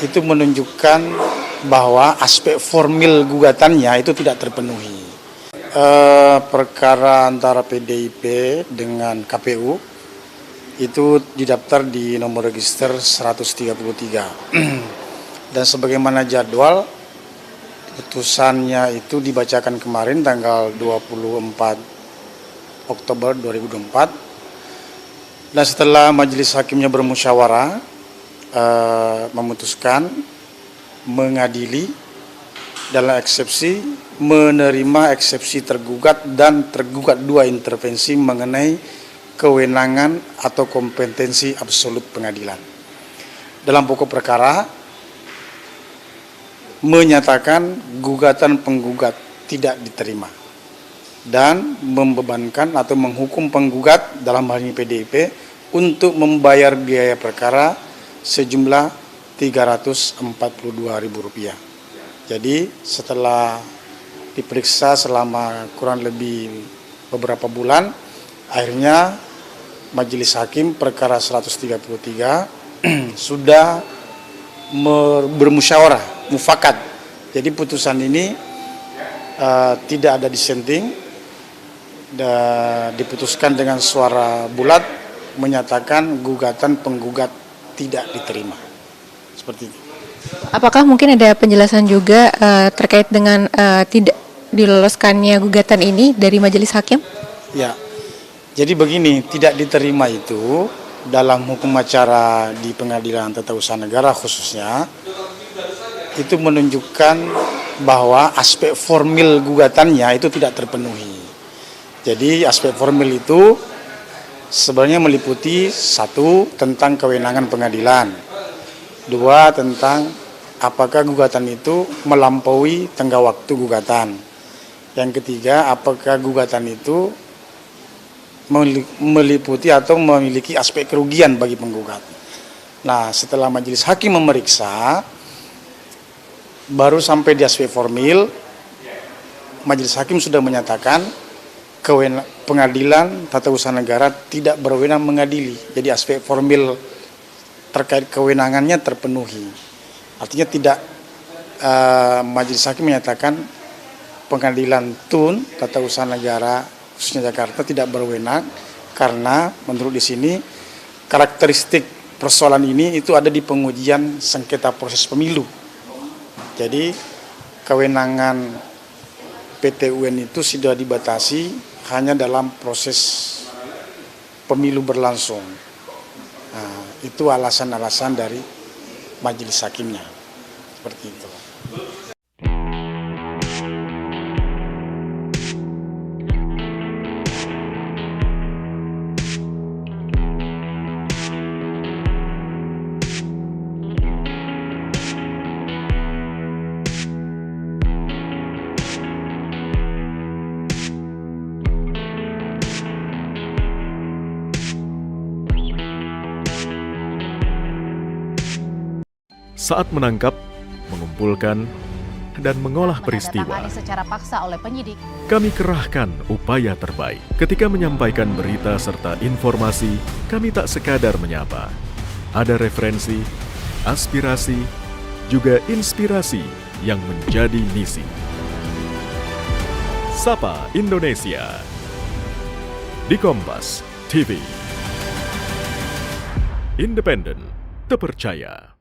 itu menunjukkan bahwa aspek formil gugatannya itu tidak terpenuhi. Perkara antara PDIP dengan KPU itu didaftar di nomor register 133 dan sebagaimana jadwal putusannya itu dibacakan kemarin tanggal 24 Oktober 2024 dan setelah majelis hakimnya bermusyawarah memutuskan mengadili dalam eksepsi menerima eksepsi tergugat dan tergugat dua intervensi mengenai kewenangan atau kompetensi absolut pengadilan. Dalam pokok perkara menyatakan gugatan penggugat tidak diterima dan membebankan atau menghukum penggugat dalam hal ini PDIP untuk membayar biaya perkara sejumlah Rp342.000. Jadi setelah diperiksa selama kurang lebih beberapa bulan, akhirnya majelis hakim perkara 133 sudah bermusyawarah, mufakat. Jadi putusan ini tidak ada dissenting, diputuskan dengan suara bulat menyatakan gugatan penggugat tidak diterima. Seperti itu. Apakah mungkin ada penjelasan juga terkait dengan tidak diloloskannya gugatan ini dari majelis hakim? Ya, jadi begini, tidak diterima itu dalam hukum acara di Pengadilan Tata Usaha Negara khususnya, itu menunjukkan bahwa aspek formil gugatannya itu tidak terpenuhi. Jadi aspek formil itu sebenarnya meliputi satu, tentang kewenangan pengadilan. Dua, tentang apakah gugatan itu melampaui tenggat waktu gugatan. Yang ketiga, apakah gugatan itu meliputi atau memiliki aspek kerugian bagi penggugat. Nah, setelah majelis hakim memeriksa, baru sampai di aspek formil, majelis hakim sudah menyatakan pengadilan tata usaha negara tidak berwenang mengadili. Jadi aspek formil terkait kewenangannya terpenuhi. Artinya tidak, majelis hakim menyatakan pengadilan TUN tata usaha negara khususnya Jakarta tidak berwenang karena menurut di sini karakteristik persoalan ini itu ada di pengujian sengketa proses pemilu. Jadi kewenangan PT UN itu sudah dibatasi hanya dalam proses pemilu berlangsung. Nah, itu alasan-alasan dari majelis hakimnya. Seperti itu. Saat menangkap, mengumpulkan, dan mengolah peristiwa, secara paksa oleh penyidik. Kami kerahkan upaya terbaik. Ketika menyampaikan berita serta informasi, kami tak sekadar menyapa. Ada referensi, aspirasi, juga inspirasi yang menjadi misi. Sapa Indonesia di Kompas TV. Independen, terpercaya.